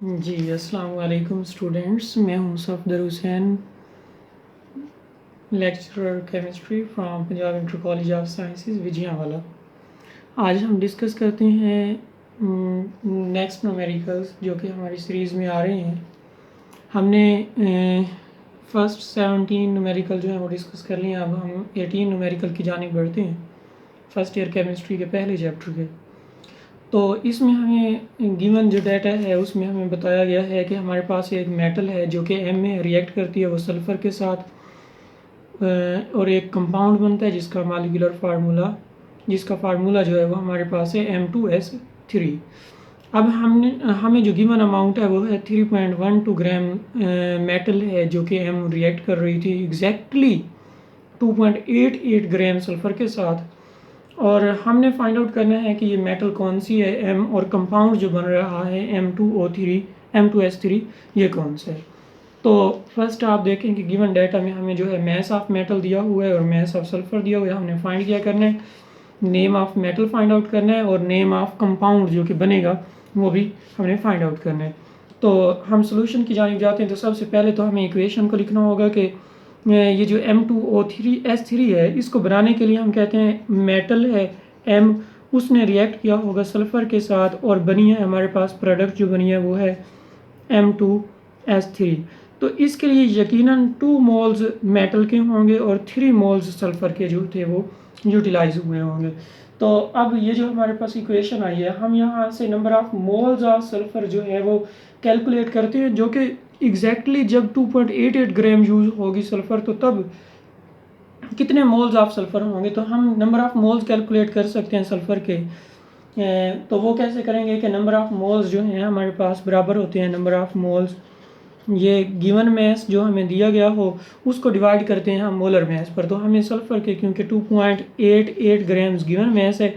जी, अस्सलाम वालेकुम स्टूडेंट्स। मैं हूं Safdar Hussain, lecturer chemistry from Punjab inter college of sciences Vijayawada. आज हम डिस्कस करते हैं नेक्स्ट न्यूमेरिकल्स जो कि हमारी सीरीज़ में आ रहे हैं। हमने फर्स्ट 17 न्यूमेरिकल जो है वो डिस्कस कर लिए। अब हम 18 न्यूमेरिकल की जानिब बढ़ते हैं, फर्स्ट ईयर केमिस्ट्री के पहले चैप्टर के। तो इसमें हमें गिवन जो डाटा है उसमें हमें बताया गया है कि हमारे पास एक मेटल है जो कि एम में रिएक्ट करती है वो सल्फ़र के साथ, और एक कंपाउंड बनता है जिसका मॉलिक्यूलर फार्मूला जो है वो हमारे पास है M2S3। अब हमें जो गिवन अमाउंट है वो है 3.12 ग्राम मेटल है जो कि एम रिएक्ट कर रही थी एग्जैक्टली 2.88 ग्राम सल्फ़र के साथ। और हमने फाइंड आउट करना है कि ये मेटल कौन सी है एम, और कंपाउंड जो बन रहा है M2O3 ये कौन सा है। तो फर्स्ट आप देखें कि गिवन डाटा में हमें जो है मैस ऑफ मेटल दिया हुआ है और मैस ऑफ सल्फर दिया हुआ है। हमने फाइंड किया करना है, name of metal find out करना है और नेम ऑफ कंपाउंड जो कि बनेगा वो भी हमने फाइंड आउट करना है। तो हम सोल्यूशन की जानिब जाते हैं। तो सबसे पहले तो हमें इक्वेशन को लिखना होगा कि ये जो M2O3S3 है इसको बनाने के लिए हम कहते हैं मेटल है M, उसने रिएक्ट किया होगा सल्फ़र के साथ और बनी है हमारे पास प्रोडक्ट जो बनी है वो है M2S3। तो इसके लिए यकीनन 2 मोल्स मेटल के होंगे और 3 मोल्स सल्फ़र के जो थे वो यूटिलाइज हुए होंगे। तो अब ये जो हमारे पास इक्वेशन आई है, हम यहाँ से number of moles of sulphur जो है वो कैलकुलेट करते हैं, जो कि एग्जैक्टली जब 2.88 ग्राम यूज़ होगी सल्फ़र तो तब कितने मोल्स ऑफ सल्फ़र होंगे। तो हम नंबर ऑफ मोल्स कैलकुलेट कर सकते हैं सल्फ़र के। तो वो कैसे करेंगे कि नंबर ऑफ मोल्स जो हैं हमारे पास बराबर होते हैं नंबर ऑफ मोल्स, ये गिवन मैस जो हमें दिया गया हो उसको डिवाइड करते हैं हम मोलर मैस पर। तो हमें सल्फ़र के क्योंकि 2.88 ग्राम्स गिवन मैस है,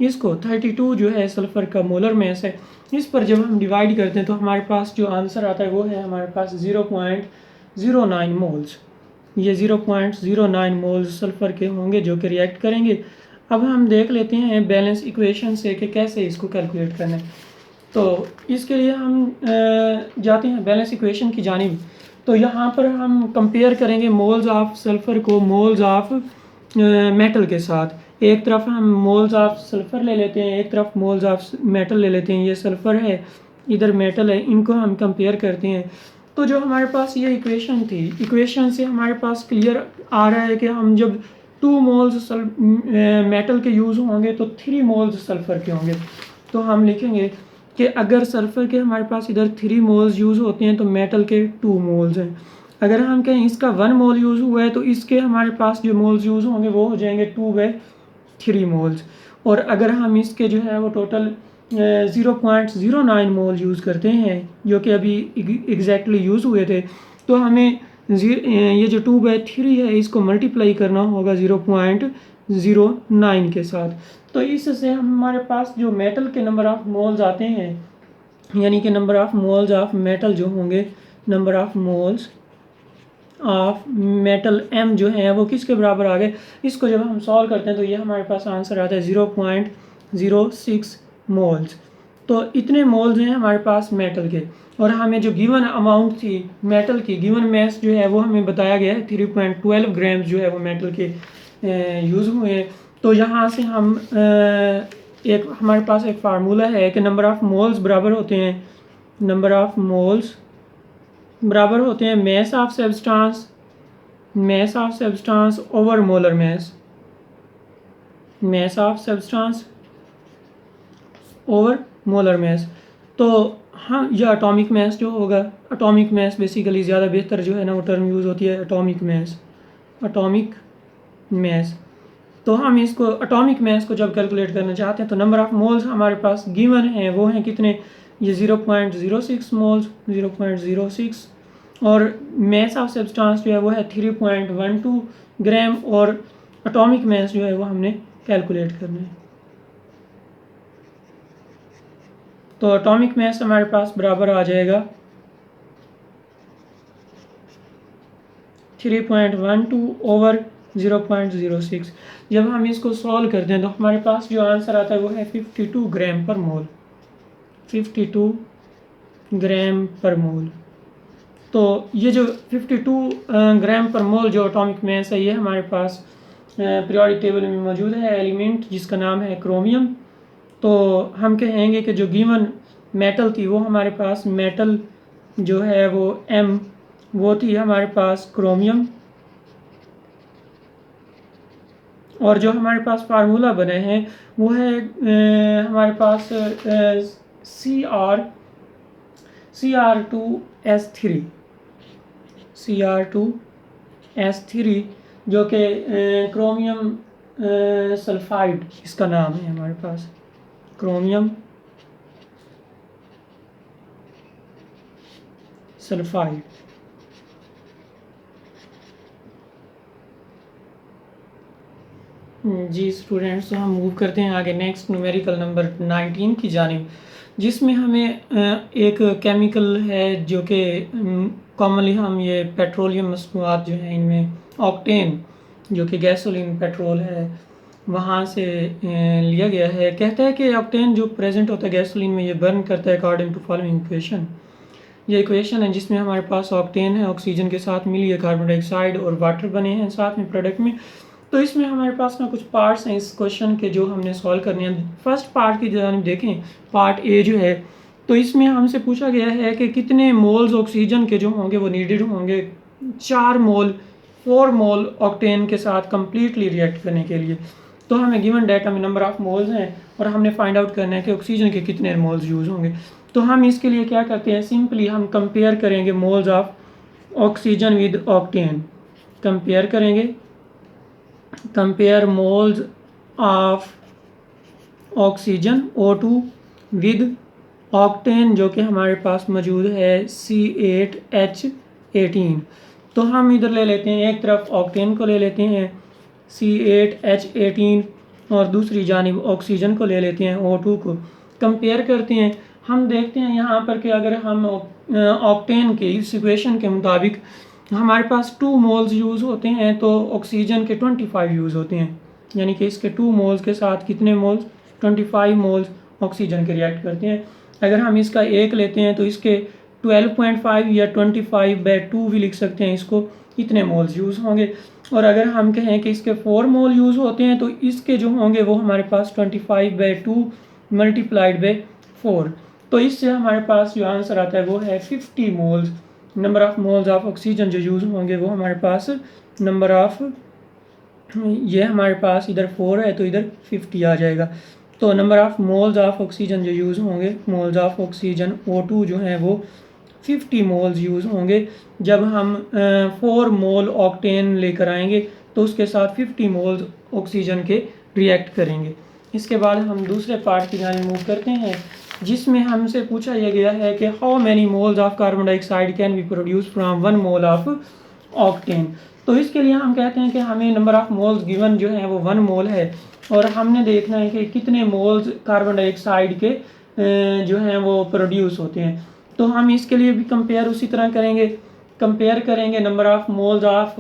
इसको 32 जो है सल्फ़र का मोलर मैस है, इस पर जब हम डिवाइड करते हैं तो हमारे पास जो आंसर आता है वो है हमारे पास 0.09 मोल्स। ये 0.09 मोल्स सल्फ़र के होंगे जो कि रिएक्ट करेंगे। अब हम देख लेते हैं बैलेंस इक्वेशन से कि कैसे इसको कैलकुलेट करना है। तो इसके लिए हम जाते हैं बैलेंस इक्वेशन की जानिब। तो यहाँ पर हम कंपेयर करेंगे मोल्स ऑफ सल्फ़र को मोल्स ऑफ मेटल के साथ। एक तरफ हम मोल्स ऑफ सल्फ़र ले लेते हैं, एक तरफ मोल्स ऑफ मेटल ले लेते हैं। ये सल्फ़र है, इधर मेटल है, इनको हम कंपेयर करते हैं। तो जो हमारे पास ये इक्वेशन थी, इक्वेशन से हमारे पास क्लियर आ रहा है कि हम जब 2 मोल्स मेटल के यूज़ होंगे तो 3 मोल्स सल्फ़र के होंगे। तो हम लिखेंगे कि अगर सल्फ़र के हमारे पास इधर 3 मोल्स यूज़ होते हैं तो मेटल के 2 मोल्स हैं। अगर हम कहें इसका 1 मोल यूज़ हुआ है तो इसके हमारे पास जो मोल्स यूज़ होंगे वो हो जाएंगे 2/3 मोल्स। और अगर हम इसके जो है वो टोटल 0.09 मोल यूज़ करते हैं जो कि अभी एग्जैक्टली यूज़ हुए थे, तो हमें ये जो 2/3 है इसको मल्टीप्लाई करना होगा 0.09 के साथ। तो इससे हमारे पास जो मेटल के नंबर ऑफ मोल्स आते हैं, यानी कि number of moles of metal जो होंगे, number of moles of metal M जो है वो किसके बराबर आ गए। इसको जब हम सॉल्व करते हैं तो ये हमारे पास आंसर आता है 0.06 मोल्स। तो इतने मोल्स हैं हमारे पास मेटल के। और हमें जो गिवन अमाउंट थी मेटल की, गिवन मैस जो है वो हमें बताया गया है 3.12 ग्राम्स जो है वो मेटल के यूज़ हुए हैं। तो यहाँ से हम एक हमारे पास एक फार्मूला है कि नंबर ऑफ मोल्स बराबर होते हैं, नंबर ऑफ मोल्स बराबर होते हैं mass of substance over molar mass, mass of substance over molar mass. तो हाँ, यह एटॉमिक मैस जो होगा, एटॉमिक मैस बेसिकली ज़्यादा बेहतर जो है ना वो टर्म यूज़ होती है एटॉमिक मैस, एटॉमिक मैस। तो हम इसको एटॉमिक मैस को जब कैलकुलेट करना चाहते हैं तो नंबर ऑफ मोल्स हमारे पास गिवन हैं वो हैं कितने, ये 0.06 मोल्स, 0.06, और मैस ऑफ सब्सटेंस जो है वो है 3.12 ग्राम, और एटॉमिक मैस जो है वो हमने कैलकुलेट करना है। तो एटॉमिक मैस हमारे पास बराबर आ जाएगा 3.12 ओवर 0.06। जब हम इसको सॉल्व करते हैं तो हमारे पास जो आंसर आता है वो है 52 ग्राम पर मोल, 52 ग्राम पर मोल। तो ये जो 52 ग्राम पर मोल जो एटॉमिक मास है ये हमारे पास पीरियोडिक टेबल में मौजूद है एलिमेंट जिसका नाम है क्रोमियम। तो हम कहेंगे कि जो गिवन मेटल थी वो हमारे पास मेटल जो है वो M वो थी हमारे पास क्रोमियम, और जो हमारे पास फार्मूला बने हैं वो है हमारे पास Cr2S3 जो कि क्रोमियम सल्फाइड इसका नाम है हमारे पास, क्रोमियम सल्फाइड। जी स्टूडेंट्स, तो हम मूव करते हैं आगे नेक्स्ट न्यूमेरिकल नंबर 19 की जानिब, जिसमें हमें एक केमिकल है जो कि कॉमनली हम ये पेट्रोलियम मसनूआत जो हैं इनमें ऑक्टेन जो कि गैसोलीन पेट्रोल है वहाँ से लिया गया है। कहता है कि ऑक्टेन जो प्रेजेंट होता है गैसोलीन में ये बर्न करता है अकॉर्डिंग टू फॉलोइंग इक्वेशन। ये इक्वेशन है जिसमें हमारे पास ऑक्टेन है, ऑक्सीजन के साथ मिली है कार्बन डाइऑक्साइड और वाटर बने हैं साथ में प्रोडक्ट में। तो इसमें हमारे पास ना कुछ पार्ट्स हैं इस क्वेश्चन के जो हमने सॉल्व करने हैं। फर्स्ट पार्ट की जानिब देखें, पार्ट ए जो है, तो इसमें हमसे पूछा गया है कि कितने मोल्स ऑक्सीजन के जो होंगे वो नीडेड होंगे 4 मोल ऑक्टेन के साथ कम्प्लीटली रिएक्ट करने के लिए। तो हमें गिवन डाटा में नंबर ऑफ मोल्स हैं और हमने फाइंड आउट करना है कि ऑक्सीजन के कितने मोल्स यूज़ होंगे। तो हम इसके लिए क्या करते हैं, सिंपली हम कंपेयर करेंगे moles of oxygen with octane. Compare करेंगे, compare moles of oxygen O2 with octane जो कि हमारे पास मौजूद है C8H18। तो हम इधर ले लेते हैं, एक तरफ ऑक्टेन को ले लेते हैं C8H18 और दूसरी जानिब ऑक्सीजन को ले लेते हैं O2 को। कंपेयर करते हैं, हम देखते हैं यहाँ पर कि अगर हम ऑक्टेन के इस इक्वेशन के मुताबिक हमारे पास 2 मोल्स यूज़ होते हैं तो ऑक्सीजन के 25 यूज़ होते हैं, यानी कि इसके 2 मोल्स के साथ कितने मोल्स 25 मोल्स ऑक्सीजन के रिएक्ट करते हैं। अगर हम इसका एक लेते हैं तो इसके 12.5 या 25/2 भी लिख सकते हैं, इसको इतने मोल्स यूज़ होंगे। और अगर हम कहें कि इसके 4 मोल यूज़ होते हैं तो इसके जो होंगे वो हमारे पास 25/2 × 4। तो इससे हमारे पास जो आंसर आता है वो है 50 moles. Number of moles of oxygen जो यूज़ होंगे वो हमारे पास नंबर ऑफ, ये हमारे पास इधर 4 है तो इधर 50 आ जाएगा। तो number of moles of oxygen जो यूज़ होंगे, मोल्स ऑफ ऑक्सीजन O2 जो हैं वो 50 मोल्स यूज़ होंगे। जब हम 4 मोल ऑक्टेन लेकर आएंगे तो उसके साथ 50 मोल्स ऑक्सीजन के रिएक्ट करेंगे। इसके बाद हम दूसरे पार्ट की जानिब मूव करते हैं जिसमें हमसे पूछा यह गया है कि how many moles of carbon dioxide can be produce from 1 mole of octane. तो इसके लिए हम कहते हैं कि हमें नंबर ऑफ मोल्स गिवन जो है वो 1 मोल है और हमने देखना है कि कितने मोल्स कार्बन डाइऑक्साइड के जो हैं वो प्रोड्यूस होते हैं। तो हम इसके लिए भी कंपेयर उसी तरह करेंगे, कंपेयर करेंगे नंबर ऑफ मोल्स ऑफ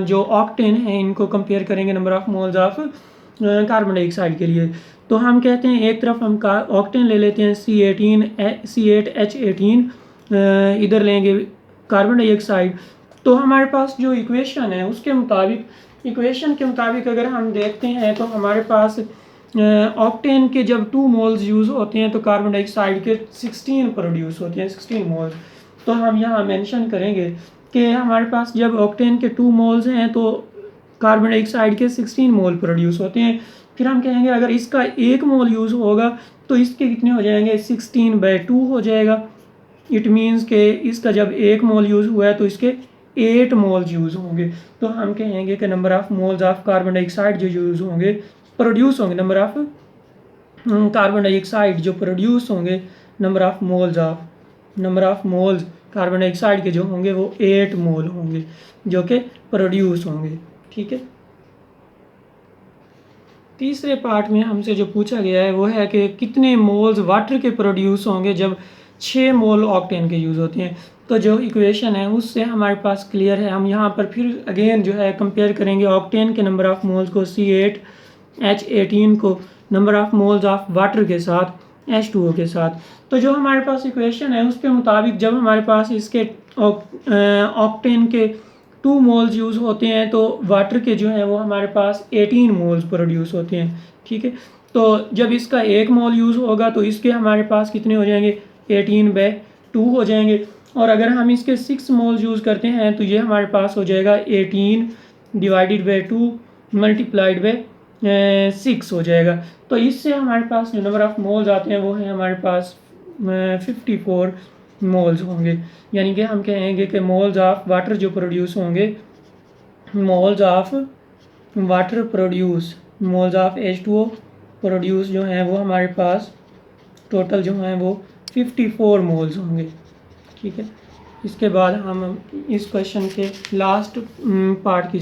जो ऑक्टेन हैं इनको कंपेयर करेंगे number of moles of carbon dioxide के लिए। तो हम कहते हैं एक तरफ हम ऑक्टेन ले लेते हैं C8H18, इधर लेंगे कार्बन डाइऑक्साइड। तो हमारे पास जो इक्वेशन है उसके मुताबिक, इक्वेशन के मुताबिक अगर हम देखते हैं तो हमारे पास ऑक्टेन के जब 2 मोल्स यूज़ होते हैं तो कार्बन डाइऑक्साइड के 16 प्रोड्यूस होते हैं, 16 मोल्स। तो हम यहाँ मेंशन करेंगे कि हमारे पास जब ऑक्टेन के 2 मोल्स हैं तो कार्बन डाइऑक्साइड के 16 मोल प्रोड्यूस होते हैं। फिर हम कहेंगे अगर इसका 1 मोल यूज़ होगा तो इसके कितने हो जाएंगे 16/2 हो जाएगा। इट मीन्स कि इसका जब 1 मोल यूज़ हुआ है तो इसके 8 मोल्स यूज़ होंगे। तो हम कहेंगे कि number of moles of carbon dioxide जो यूज़ होंगे प्रोड्यूस होंगे, नंबर ऑफ कार्बन डाइऑक्साइड जो प्रोड्यूस होंगे, number of moles carbon dioxide के जो होंगे वो 8 मोल होंगे जो कि प्रोड्यूस होंगे। ठीक है। तीसरे पार्ट में हमसे जो पूछा गया है वो है कि कितने मोल्स वाटर के प्रोड्यूस होंगे जब 6 मोल ऑक्टेन के यूज़ होते हैं। तो जो इक्वेशन है उससे हमारे पास क्लियर है। हम यहाँ पर फिर अगेन जो है कंपेयर करेंगे ऑक्टेन के नंबर ऑफ मोल्स को C8H18 को number of moles of water के साथ, H2O के साथ। तो जो हमारे पास इक्वेशन है उसके मुताबिक जब हमारे पास इसके ऑक्टेन के 2 मोल्स यूज़ होते हैं तो वाटर के जो हैं वो हमारे पास 18 मोल्स प्रोड्यूस होते हैं। ठीक है, तो जब इसका 1 मोल यूज़ होगा तो इसके हमारे पास कितने हो जाएंगे, 18/2 हो जाएंगे। और अगर हम इसके 6 मोल्स यूज़ करते हैं तो ये हमारे पास हो जाएगा 18/2 मल्टीप्लाइड बाय 6 हो जाएगा। तो इससे हमारे पास जो नंबर ऑफ़ मोल्स आते हैं वो है हमारे पास 54 मोल्स होंगे। यानी कि हम कहेंगे कि मोल्स ऑफ वाटर जो प्रोड्यूस होंगे, moles of water produce, moles of H2O produce जो हैं वो हमारे पास टोटल जो हैं वो 54 मोल्स होंगे। ठीक है, इसके बाद हम इस क्वेश्चन के लास्ट पार्ट की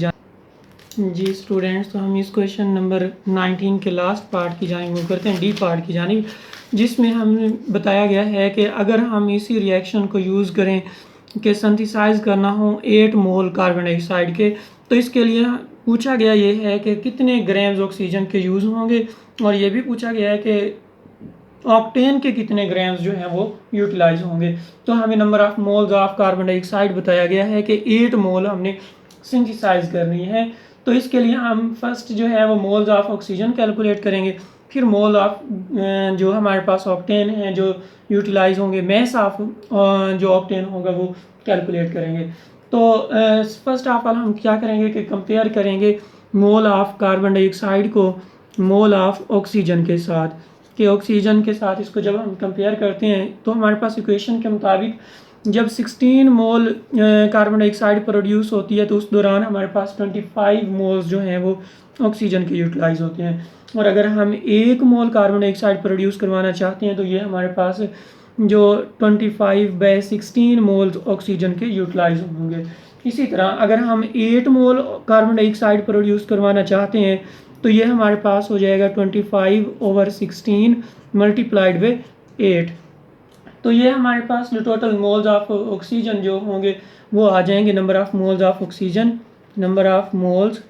जी स्टूडेंट्स, तो हम इस क्वेश्चन नंबर 19 के लास्ट पार्ट की जानिब मूव करते हैं, डी पार्ट की जानिब, जिसमें हमें बताया गया है कि अगर हम इसी रिएक्शन को यूज़ करें कि सिंथेसाइज करना हो 8 मोल कार्बन डाइऑक्साइड के, तो इसके लिए पूछा गया ये है कि कितने ग्राम्स ऑक्सीजन के यूज़ होंगे, और ये भी पूछा गया है कि ऑक्टेन के कितने ग्राम्स जो हैं वो यूटिलाइज होंगे। तो हमें number of moles of carbon dioxide बताया गया है कि 8 मोल हमने सिंथेसाइज करनी है। तो इसके लिए हम फर्स्ट जो है वो मोल्स ऑफ ऑक्सीजन कैलकुलेट करेंगे, फिर मोल ऑफ जो हमारे पास ऑक्टेन है जो यूटिलाइज होंगे, मैस ऑफ जो ऑक्टेन होगा वो कैलकुलेट करेंगे। तो फर्स्ट ऑफ ऑल हम क्या करेंगे कि कंपेयर करेंगे मोल ऑफ कार्बन डाइऑक्साइड को मोल ऑफ ऑक्सीजन के साथ, कि ऑक्सीजन के साथ इसको जब हम कंपेयर करते हैं तो हमारे पास इक्वेशन के मुताबिक जब 16 मोल कार्बन डाइऑक्साइड प्रोड्यूस होती है तो उस दौरान हमारे पास 25 मोल्स जो हैं वो ऑक्सीजन के यूटिलाइज होते हैं। और अगर हम 1 मोल कार्बन डाइऑक्साइड प्रोड्यूस करवाना चाहते हैं तो ये हमारे पास जो 25/16 मोल्स ऑक्सीजन के यूटिलाइज होंगे। इसी तरह अगर हम 8 मोल कार्बन डाइऑक्साइड प्रोड्यूस करवाना चाहते हैं तो ये हमारे पास हो जाएगा 25/16 मल्टीप्लाइड बाय 8। तो ये हमारे पास जो टोटल मोल्स ऑफ ऑक्सीजन जो होंगे वो आ जाएंगे, number of moles of oxygen, number of moles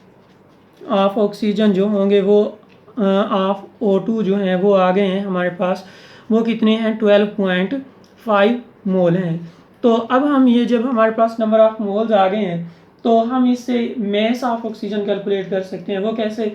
of oxygen जो होंगे वो ऑफ O2 जो हैं वो आ गए हैं हमारे पास, वो कितने हैं 12.5 मोल हैं। तो अब हम ये जब हमारे पास नंबर ऑफ मोल्स आ गए हैं तो हम इससे मैस ऑफ ऑक्सीजन कैलकुलेट कर सकते हैं। वो कैसे,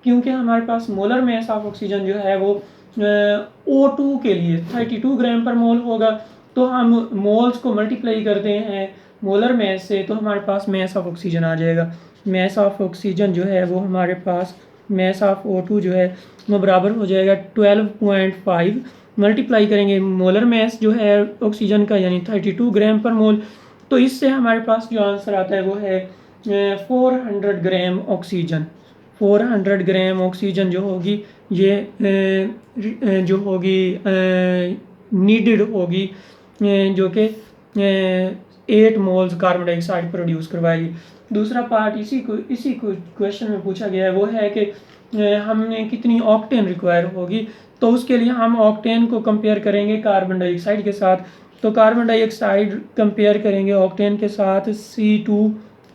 क्योंकि हमारे पास मोलर मैस ऑफ ऑक्सीजन जो है वो O2 के लिए 32 ग्राम पर मोल होगा। तो हम मोल्स को मल्टीप्लाई करते हैं मोलर मैस से तो हमारे पास मैस ऑफ ऑक्सीजन आ जाएगा। मैस ऑफ ऑक्सीजन जो है वो हमारे पास मैस ऑफ O2 जो है वो बराबर हो जाएगा 12.5, मल्टीप्लाई करेंगे मोलर मैस जो है ऑक्सीजन का यानी 32 ग्राम पर मोल। तो इससे हमारे पास जो आंसर आता है वो है 400 ग्राम ऑक्सीजन। 400 ग्राम ऑक्सीजन जो होगी ये जो होगी नीडेड होगी जो कि 8 मोल्स कार्बन डाइऑक्साइड प्रोड्यूस करवाएगी। दूसरा पार्ट इसी क्वेश्चन में पूछा गया है वो है कि हमने कितनी ऑक्टेन रिक्वायर होगी। तो उसके लिए हम ऑक्टेन को कंपेयर करेंगे कार्बन डाइऑक्साइड के साथ। तो कार्बन डाइऑक्साइड कंपेयर करेंगे ऑक्टेन के साथ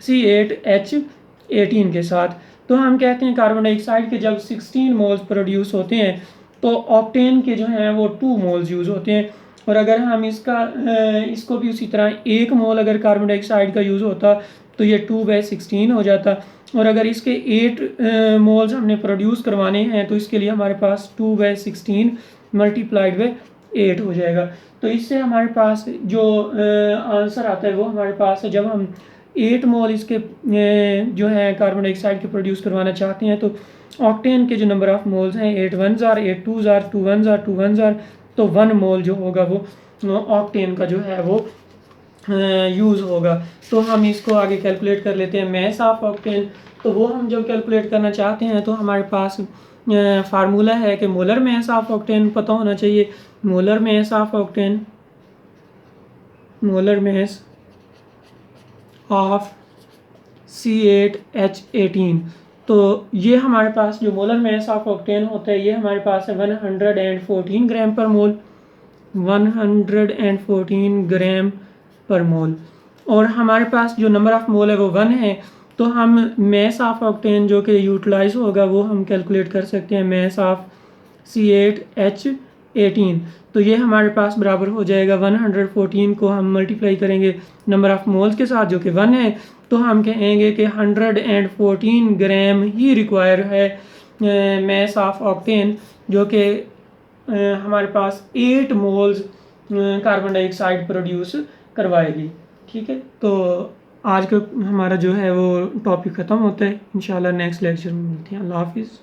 C8H18 के साथ। तो हम कहते हैं कार्बन डाइऑक्साइड के जब 16 मोल्स प्रोड्यूस होते हैं तो ऑक्टेन के जो हैं वो 2 मोल्स यूज़ होते हैं। और अगर हम इसको भी उसी तरह 1 मोल अगर कार्बन डाइऑक्साइड का यूज़ होता तो ये 2/16 हो जाता। और अगर इसके 8 मोल्स हमने प्रोड्यूस करवाने हैं तो इसके लिए हमारे पास 2/16 मल्टीप्लाइड बाय 8 हो जाएगा। तो इससे हमारे पास जो आंसर आता है वो हमारे पास है, जब हम 8 मोल इसके जो है कार्बन डाइऑक्साइड के प्रोड्यूस करवाना चाहते हैं तो ऑक्टेन के जो नंबर ऑफ मोल्स हैं 8 1s are 8 2s are 2 1s are 2 1s are, तो 1 मोल जो होगा वो ऑक्टेन का जो है वो यूज़ होगा। तो हम इसको आगे कैलकुलेट कर लेते हैं मैस ऑफ ऑक्टेन। तो वो हम जब कैलकुलेट करना चाहते हैं तो हमारे पास फार्मूला है कि मोलर मैस ऑफ ऑक्टेन पता होना चाहिए। Molar mass of octane, molar mass of C8H18। तो ये हमारे पास जो मोलर मैस ऑफ ऑक्टेन होता है ये हमारे पास है 114 ग्राम पर मोल, 114 ग्राम पर मोल। और हमारे पास जो नंबर ऑफ मोल है वो 1 है। तो हम मैस ऑफ ऑक्टेन जो कि यूटिलाइज होगा वो हम कैलकुलेट कर सकते हैं मैस ऑफ C8H 18, तो ये हमारे पास बराबर हो जाएगा 114 को हम मल्टीप्लाई करेंगे नंबर ऑफ़ मोल्स के साथ जो कि 1 है, तो हम कहेंगे कि 114 ग्राम ही रिक्वायर है मैस ऑफ ऑक्टेन, जो कि हमारे पास 8 मोल्स कार्बन डाइऑक्साइड प्रोड्यूस करवाएगी। ठीक है, तो आज का हमारा जो है वो टॉपिक ख़त्म होता है। इंशाल्लाह नेक्स्ट लेक्चर में मिलते हैं। अल्लाह हाफिज़।